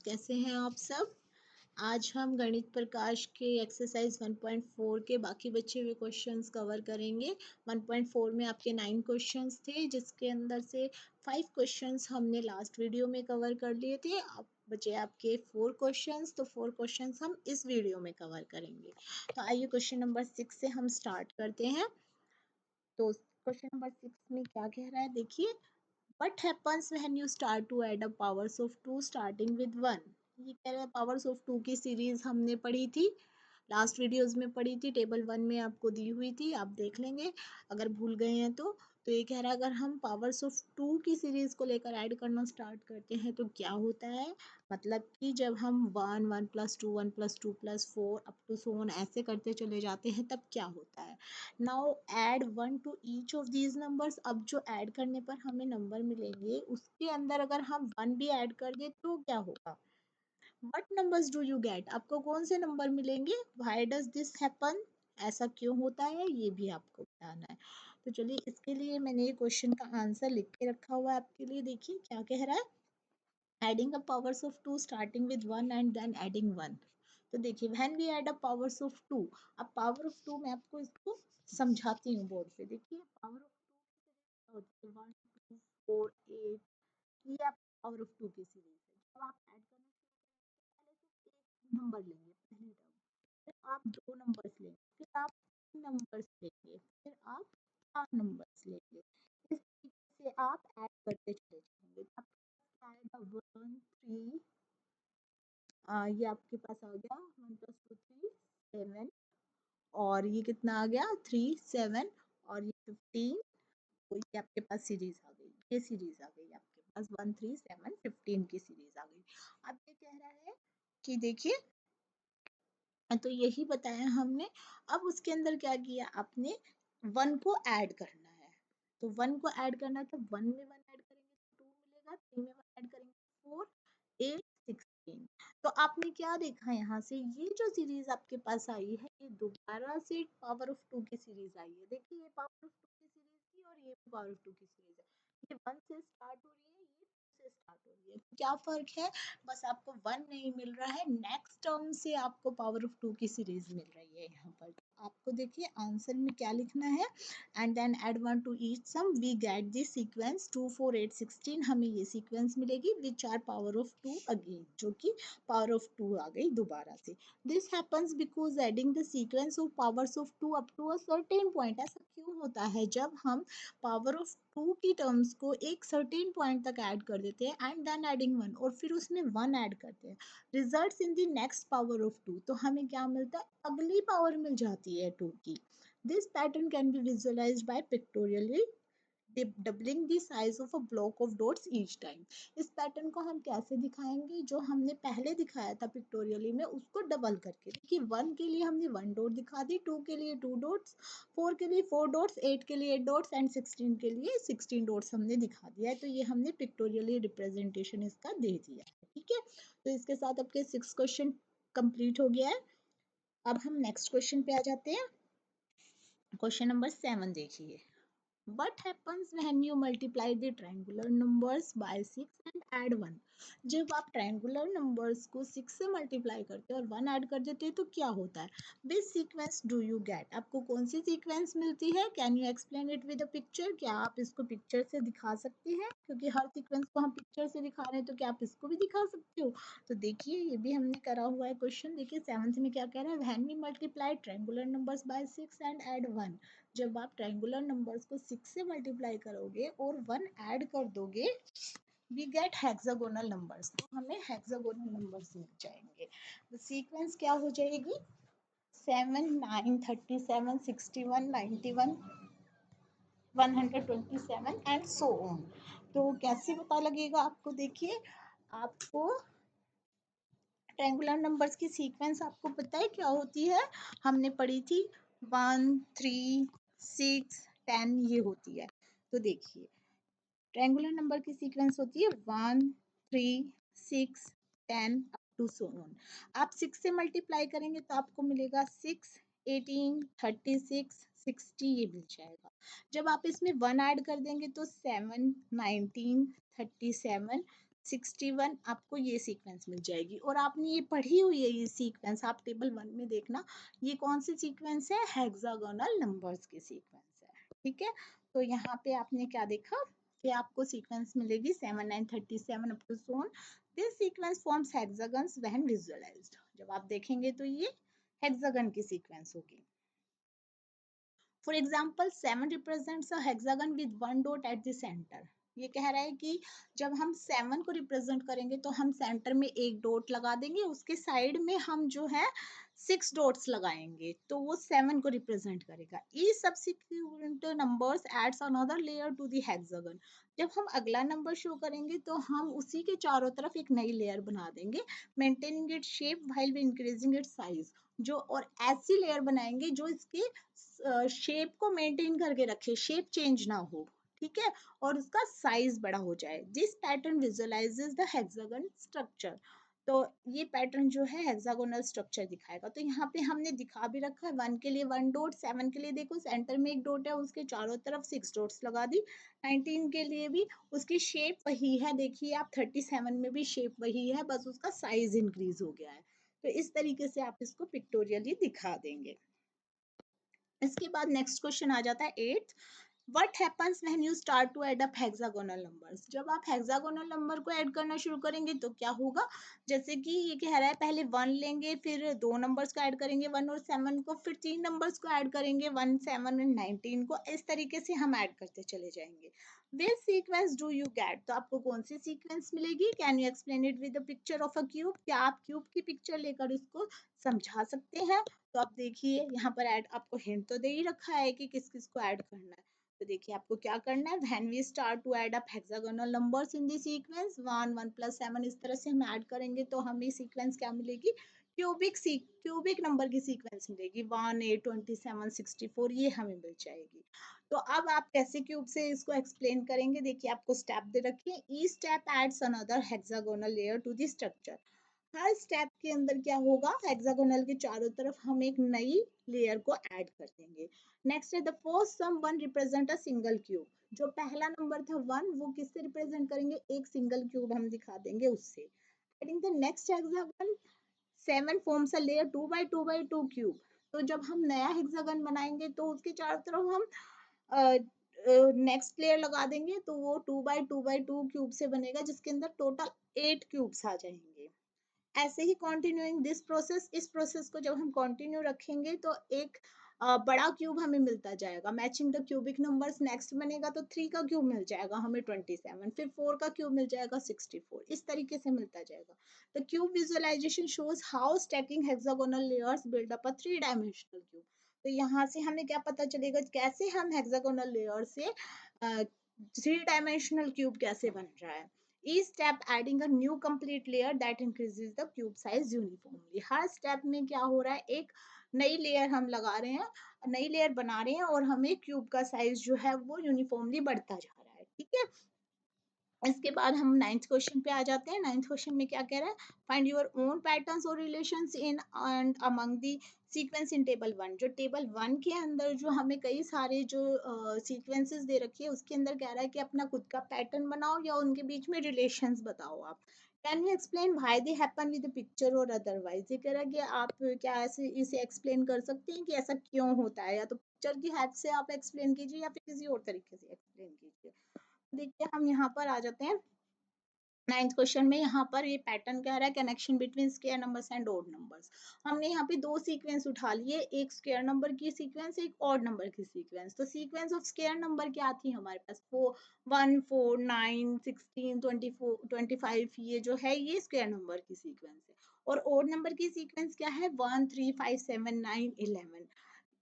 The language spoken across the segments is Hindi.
कैसे हैं आप सब। आज हम गणित प्रकाश के एक्सरसाइज 1.4 के बाकी बचे हुए क्वेश्चंस कवर करेंगे। 1.4 में आपके 9 क्वेश्चंस थे, जिसके अंदर से 5 क्वेश्चंस हमने लास्ट वीडियो में कवर कर लिए थे। अब बचे आपके 4 क्वेश्चंस, तो 4 क्वेश्चंस हम इस वीडियो में कवर करेंगे। तो आइए क्वेश्चन नंबर 6 से हम स्टार्ट करते हैं। तो क्वेश्चन नंबर 6 में क्या कह रहा है, देखिए। What happens when you start to add up powers of 2 starting with 1? ये कह रहा है पावर्स ऑफ 2 की सीरीज हमने पढ़ी थी, लास्ट वीडियोस में पढ़ी थी, टेबल 1 में आपको दी हुई थी, आप देख लेंगे अगर भूल गए हैं तो। तो ये कह रहा है अगर हम पावर्स ऑफ 2 की सीरीज को लेकर ऐड करना स्टार्ट करते हैं तो क्या होता है, मतलब कि जब हम 1 1 plus 2 1 plus 2 plus 4 up to so on ऐसे करते चले जाते हैं तब क्या होता है। Now add 1 to each of these numbers. अब जो ऐड करने पर हमें नंबर मिलेंगे उसके अंदर अगर हम 1 भी ऐड कर दे तो क्या होगा। What numbers do you get? आपको कौन से नंबर मिलेंगे? Why does this happen? ऐसा क्यों होता है, ये भी आपको बताना है। तो चलिए, इसके लिए मैंने ये क्वेश्चन का आंसर लिख के रखा हुआ है आपके लिए। देखिए क्या कह रहा है, adding a powers of 2 starting with 1 and then adding 1। तो देखिए when we add a powers of 2, अब पावर ऑफ 2 मैं आपको इसको समझाती हूँ बोर्ड पे। देखिए पावर ऑफ 2 1 2 4 8, ये आप पावर ऑफ 2 की सीरीज है। जब आप ऐड करना पहले सिर्फ एक नंबर लेंगे पहली टर्म, फिर आप दो नंबर्स लेंगे, फिर आप तीन नंबर्स लेंगे, फिर आप चार नंबर्स लेंगे। इस तरीके से आप ऐड करते चले जाएंगे। आपके पास क्या आएगा, 1 3, ये आपके पास आ गया 1 प्लस 2 3 7, और ये कितना आ गया 3 7, और ये 15। तो ये आपके पास सीरीज आ गई, ये सीरीज आ गई आपके पास 1 3 7 15 की सीरीज आ गई। अब ये कह रहा है कि देखिए, तो यही बताया हमने। अब उसके अंदर क्या किया आपने, 1 को ऐड करना है। तो 1 को ऐड करना है तो 1 में 1 ऐड करेंगे तो 2 मिलेगा, 3 में 1 ऐड करेंगे 4 8 16। तो आपने क्या देखा यहाँ से, ये जो सीरीज आपके पास आई है ये दोबारा से पावर ऑफ 2 की सीरीज आई है। देखिए ये पावर ऑफ 2 की सीरीज थी और ये पावर ऑफ 2 की सीरीज है। ये 1 से स्टार्ट हो रही है, ये 2 से स्टार्ट हो रही है। क्या फर्क है, बस आपको 1 नहीं मिल रहा है, नेक्स्ट टर्म से आपको पावर ऑफ 2 की सीरीज मिल रही है यहाँ पर। आपको देखिए आंसर में क्या लिखना है, and then add 1 to each sum we get this sequence 2 4 8 16। हमें ये सीक्वेंस मिलेगी which are power of 2 again, जो कि पावर ऑफ 2 आ गई दोबारा से। This happens because adding the sequence of powers of 2 up to a certain point. ऐसा क्यों होता है, जब हम पावर ऑफ 2 की टर्म्स को एक सर्टेन पॉइंट तक ऐड कर देते हैं एंड देन एडिंग 1, और फिर उसमें 1 ऐड करते हैं, results in the next power of 2, तो हमें क्या मिलता है, अगली पावर मिल जाती है 2 की। This pattern can be visualised by pictorially doubling the size of a block of dots each time. इस पैटर्न को हम कैसे दिखाएंगे, जो हमने पहले दिखाया था पिक्टोरियली में उसको डबल करके। देखिए 1 के लिए हमने 1 डॉट दिखा दी, 2 के लिए 2 डॉट्स, 4 के लिए 4 डॉट्स, 8 के लिए 8 डॉट्स एंड 16 के लिए 16 डॉट्स हमने दिखा दिया है। तो ये हमने पिक्टोरियली रिप्रेजेंटेशन इसका दे दिया है, ठीक है। तो इसके साथ आपके 6 क्वेश्चन कंप्लीट हो गया है। अब हम नेक्स्ट क्वेश्चन पे आ जाते हैं। क्वेश्चन नंबर 7 देखिए। What happens when you multiply the triangular numbers by 6 and add 1? जब आप ट्रायंगुलर नंबर्स को 6 से मल्टीप्लाई करते हैं और 1 ऐड कर देते हैं तो क्या होता है। विच सीक्वेंस डू यू गेट, आपको कौन सी सीक्वेंस मिलती है। Can you explain it with a picture, क्या आप इसको पिक्चर से दिखा सकते हैं, क्योंकि हर सीक्वेंस को हम पिक्चर से दिखा रहे हैं तो क्या आप इसको भी दिखा सकते हो। तो देखिए ये भी हमने करा हुआ है क्वेश्चन। देखिए 7th में क्या कह रहा है, when we multiply triangular numbers by 6 and add 1। जब आप ट्रायंगुलर नंबर्स को 6 से मल्टीप्लाई करोगे और 1 ऐड कर दोगे, वी गेट हेक्सागोनल नंबर्स, तो हमें हेक्सागोनल नंबर्स मिल जाएंगे। तो सीक्वेंस क्या हो जाएगी, 7 9 37 61 91 127 एंड सो ऑन। तो कैसे पता लगेगा आपको, देखिए आपको ट्रायंगुलर नंबर्स की सीक्वेंस आपको पता है क्या होती है, हमने पढ़ी थी 1 3 6 10 ये होती है। तो देखिए ट्रायंगुलर नंबर की सीक्वेंस होती है 1 3 6 10 अप टू सो ऑन। आप 6 से मल्टीप्लाई करेंगे तो आपको मिलेगा 6 18 36 60, ये मिल जाएगा। जब आप इसमें 1 ऐड कर देंगे तो 7 19 37 61 आपको ये सीक्वेंस मिल जाएगी। और आपने ये पढ़ी हुई है ये सीक्वेंस, आप टेबल 1 में देखना, ये कौन सी सीक्वेंस है, हेक्सागोनल नंबर्स की सीक्वेंस है। ठीक है, तो यहाँ पे आपने क्या देखा कि आपको सीक्वेंस मिलेगी 7 9 37 up to so on. This sequence forms hexagons when visualised. जब आप देखेंगे तो ये हेक्सागन की सीक्वेंस होगी। For example 7 represents a hexagon with 1 dot at the centre. ये कह रहा है कि जब हम 7 को रिप्रेजेंट करेंगे तो हम सेंटर में एक डॉट लगा देंगे, उसके साइड में हम जो है 6 डॉट्स लगाएंगे, तो वो 7 को रिप्रेजेंट करेगा। Each subsequent numbers adds another layer to the hexagon. जब हम अगला नंबर शो करेंगे तो हम उसी के चारों तरफ एक नई लेयर बना देंगे, maintaining its shape while we increasing its size. जो और ऐसी लेयर बनाएंगे जो इसके शेप को मेंटेन करके रखे, शेप चेंज ना हो। ठीक है, और उसका साइज बड़ा हो जाए। This pattern visualises the hexagon structure. तो ये पैटर्न जो है हेक्सागोनल स्ट्रक्चर दिखाएगा। तो यहाँ पे हमने दिखा भी रखा है, 1 के लिए 1 डॉट, 7 के लिए देखो सेंटर में एक डॉट है, उसके चारों तरफ 6 डॉट्स लगा दी। 19 के लिए भी उसकी शेप वही है, देखिए आप 37 में भी शेप वही है, बस उसका साइज इंक्रीज हो गया है। तो इस तरीके से आप इसको पिक्टोरियली दिखा देंगे। इसके बाद नेक्स्ट क्वेश्चन आ जाता है 8th। What happens when you start to add up hexagonal numbers? जब आप hexagonal नंबर को ऐड करना शुरू करेंगे तो क्या होगा, जैसे कि ये कह रहा है पहले 1 लेंगे, फिर 2 नंबर्स को ऐड करेंगे 1 और 7 को, फिर 3 नंबर्स को ऐड करेंगे 1 7 और 19 को। इस तरीके से हम ऐड करते चले जाएंगे। Which sequence do you get? तो आपको कौन सी सीक्वेंस मिलेगी? Can you explain it with the picture of a cube? क्या आप क्यूब की पिक्चर लेकर इसको समझा सकते हैं? तो आप देखिए यहाँ पर ऐड आपको हिंट तो दे ही रखा है कि किस किस को ऐड करना है। तो देखिए आपको क्या करना है, when we start to add up hexagonal numbers in the sequence 1 1 plus 7, इस तरह से हम ऐड करेंगे तो हमें सीक्वेंस क्या मिलेगी, क्यूबिक नंबर की सीक्वेंस मिलेगी। 1 8 27 64 ये हमें मिल जाएगी। तो अब आप कैसे क्यूब से इसको एक्सप्लेन करेंगे, देखिए आपको स्टेप दे रखी है। Each step adds another hexagonal layer to the structure. हर स्टेप के अंदर क्या होगा, हेक्सागोनल के चारों तरफ हम एक नई लेयर को ऐड कर देंगे। नेक्स्ट है the first sum one represent a single cube. जो पहला नंबर था 1, वो किससे रिप्रेजेंट करेंगे, एक सिंगल क्यूब हम दिखा देंगे उससे। Adding the next hexagon 7 forms a layer 2 by 2 by 2 cube. तो जब हम नया हेक्सागन बनाएंगे तो उसके चारों तरफ हम नेक्स्ट लेयर लगा देंगे, तो वो 2 बाय 2 बाय 2 क्यूब से बनेगा, जिसके अंदर टोटल 8 क्यूब्स आ जाएंगे। ऐसे ही कंटिन्यूइंग दिस प्रोसेस, इस प्रोसेस को जब हम कंटिन्यू रखेंगे तो एक बड़ा क्यूब हमें मिलता जाएगा। Matching the cubic numbers, next बनेगा तो 3 का क्यूब मिल जाएगा हमें 27, फिर 4 का क्यूब मिल जाएगा 64, इस तरीके से मिलता जाएगा। The cube visualization shows how stacking hexagonal layers build up a 3 dimensional cube. तो यहाँ से हमें क्या पता चलेगा कैसे हम हेक्सागोनल लेयर से 3 डायमेंशनल क्यूब कैसे बन रहा है। Each step adding a new complete layer that increases the cube size uniformly. Her step में क्या हो रहा है, एक नई लेयर हम लगा रहे हैं, नई लेयर बना रहे हैं, और हमें क्यूब का साइज जो है वो यूनिफॉर्मली बढ़ता जा रहा है। ठीक है, इसके बाद हम 9th क्वेश्चन पे आ जाते हैं। 9th क्वेश्चन में क्या कह रहा है, फाइंड योर ओन पैटर्न्स और relations in and among the sequence in table 1। जो टेबल 1 के अंदर जो हमें कई सारे जो सीक्वेंसेस दे रखी है, उसके अंदर कह रहा है कि अपना खुद का पैटर्न बनाओ या उनके बीच में रिलेशंस बताओ आप। Can you explain why they happen with the picture और अदरवाइज। ये कह रहा है कि आप क्या ऐसे इसे एक्सप्लेन कर सकते हैं कि ऐसा क्यों होता है, या तो पिक्चर की हेल्प से आप एक्सप्लेन कीजिए या फिर किसी और तरीके से एक्सप्लेन कीजिए। देखिए हम यहाँ पर आ जाते हैं 9th क्वेश्चन में। यहाँ पर ये पैटर्न कह रहा है, connection between square numbers and odd numbers. हमने यहाँ पे दो सीक्वेंस उठा लिए, एक स्क्वायर नंबर की सीक्वेंस, एक ऑड नंबर की सीक्वेंस। तो सीक्वेंस ऑफ स्क्वायर नंबर क्या थी हमारे पास, 1 4 9 16 24 25, ये जो है ये स्क्वायर नंबर की सीक्वेंस है। और ऑड नंबर की सीक्वेंस क्या है, 1 3 5 7 9 11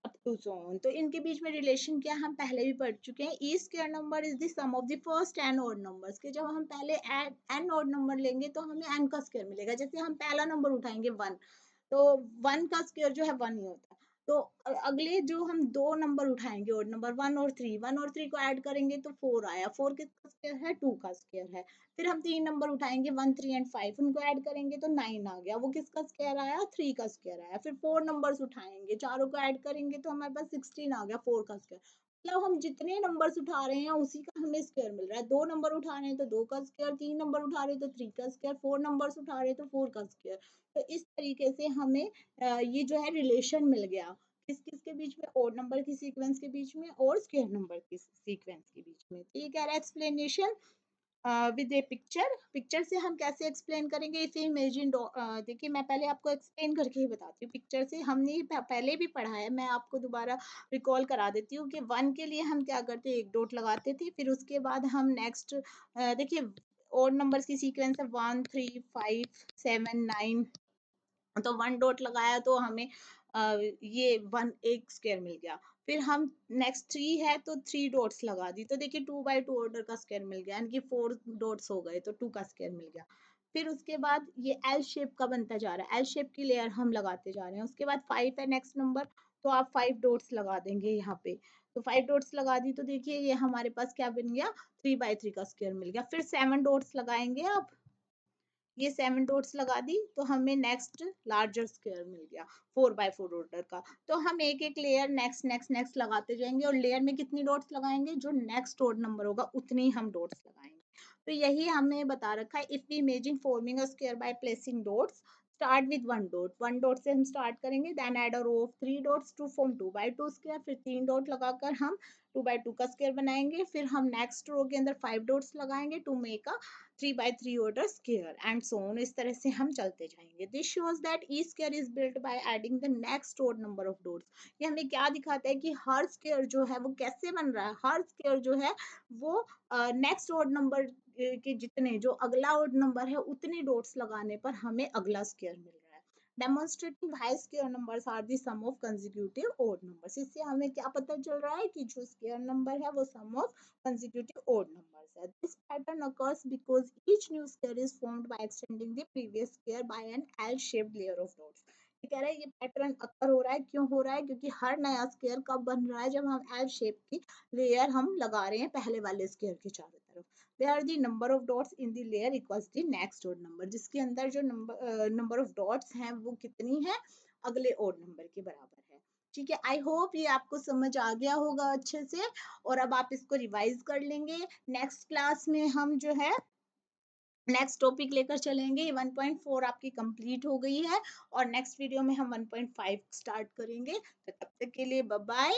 अप टू सो ऑन। तो इनके बीच में रिलेशन क्या हम पहले भी पढ़ चुके हैं। E square number is the sum of the first N odd numbers के। जब हम पहले एन ऑड नंबर लेंगे तो हमें एन का स्क्वायर मिलेगा। जैसे हम पहला नंबर उठाएंगे 1, तो 1 का स्क्वायर जो है 1 ही होता है। तो अगले जो हम दो नंबर उठाएंगे ऑड नंबर 1 और 3, 1 और 3 को ऐड करेंगे तो 4 आया, 4 किसका स्क्वायर है, 2 का स्क्वायर है। फिर हम 3 नंबर उठाएंगे 1 3 एंड 5, उनको ऐड करेंगे तो 9 आ गया, वो किसका स्क्वायर आया, 3 का स्क्वायर आया। फिर 4 नंबर्स उठाएंगे, चारों को ऐड करेंगे तो हमारे पास 16 आ गया, 4 का स्क्वायर। मतलब हम जितने नंबर्स उठा रहे हैं उसी का हमें स्क्वायर मिल रहा है। 2 नंबर उठा रहे हैं तो 2 का स्क्वायर, 3 नंबर उठा रहे हैं तो 3 का स्क्वायर, 4 नंबर्स उठा रहे हैं तो 4 का स्क्वायर। तो इस तरीके से हमें ये जो है रिलेशन मिल गया किस-किस के बीच में, ओड नंबर की सीक्वेंस के बीच में और स्क्वायर नंबर की सीक्वेंस के बीच में। तो ये कह रहा है explanation with A picture. Picture से हम कैसे एक्सप्लेन करेंगे, इफ इमेजिन देखिए मैं पहले आपको एक्सप्लेन करके ही बताती हूँ। पिक्चर से हमने ये पहले भी पढ़ा है, मैं आपको दोबारा रिकॉल करा देती हूँ कि 1 के लिए हम क्या करते, एक डॉट लगाते थे, फिर उसके बाद हम नेक्स्ट देखिए ओड नंबर्स की सीक्वेंस है 1 3 5 7 9। तो 1 डॉट लगाया तो हमें ये 1 एक स्क्वायर मिल गया। फिर हम नेक्स्ट 3 है तो 3 डॉट्स लगा दी, तो देखिए 2 बाय 2 ऑर्डर का स्क्वायर मिल गया, यानी कि 4 डॉट्स हो गए तो 2 का स्क्वायर मिल गया। फिर उसके बाद ये एल शेप का बनता जा रहा है, एल शेप की लेयर हम लगाते जा रहे हैं। उसके बाद 5 है नेक्स्ट नंबर, तो आप 5 डॉट्स लगा देंगे यहाँ पे। तो 5 डॉट्स लगा दी तो देखिए ये हमारे पास क्या बन गया, 3 बाय 3 का स्क्वायर मिल गया। फिर 7 डॉट्स लगाएंगे आप, ये 7 डॉट्स लगा दी तो हमें नेक्स्ट लार्जर स्क्वायर मिल गया 4 बाय 4 ऑर्डर का। तो हम एक एक लेयर नेक्स्ट नेक्स्ट नेक्स्ट लगाते जाएंगे और लेयर में कितनी डॉट्स लगाएंगे, जो नेक्स्ट ओड नंबर होगा उतनी ही हम डॉट्स लगाएंगे। तो यही हमने बता रखा है, if we imagine forming a square by placing dots, start with one dot से हम स्टार्ट करेंगे, then add a row of 3 dots to form 2 by 2 square, फिर 3 डॉट लगाकर हम 2 बाय 2 का स्क्वायर बनाएंगे। फिर हम नेक्स्ट रो के अंदर 5 डॉट्स लगाएंगे to make a 3 by 3 order square and so on। इस तरह से हम चलते जाएंगे। This shows that each square is built by adding the next odd number of dots। ये हमें क्या दिखाता है कि हर स्क्वायर जो है वो कैसे बन रहा है, हर स्क्वायर जो है वो नेक्स्ट ओड नंबर के जितने, जो अगला ओड नंबर है उतने डॉट्स लगाने पर हमें अगला स्क्वायर मिल रहा है। Demonstrating why square numbers are the sum of consecutive odd numbers. इससे हमें क्या पता चल रहा है कि जो स्क्वायर नंबर है वो सम ऑफ consecutive odd numbers है। This pattern occurs because each new square is formed by extending the previous square by an L-shaped layer of dots। ये कह रहा है ये पैटर्न अकर हो रहा है, क्यों हो रहा है, क्योंकि हर नया स्क्वायर कब बन रहा है, जब हम एल शेप की लेयर हम लगा रहे हैं पहले वाले स्क्वायर के चारों तरफ। Where the number of dots in the layer equals the next odd number। जिसके अंदर जो नंबर ऑफ डॉट्स हैं वो कितनी है, अगले ओड नंबर के बराबर है। ठीक है, आई होप ये आपको समझ आ गया होगा अच्छे से, और अब आप इसको रिवाइज कर लेंगे। नेक्स्ट क्लास में हम जो है नेक्स्ट टॉपिक लेकर चलेंगे। 1.4 आपकी कंप्लीट हो गई है और नेक्स्ट वीडियो में हम 1.5 स्टार्ट करेंगे। तो तब तक के लिए बाय बाय।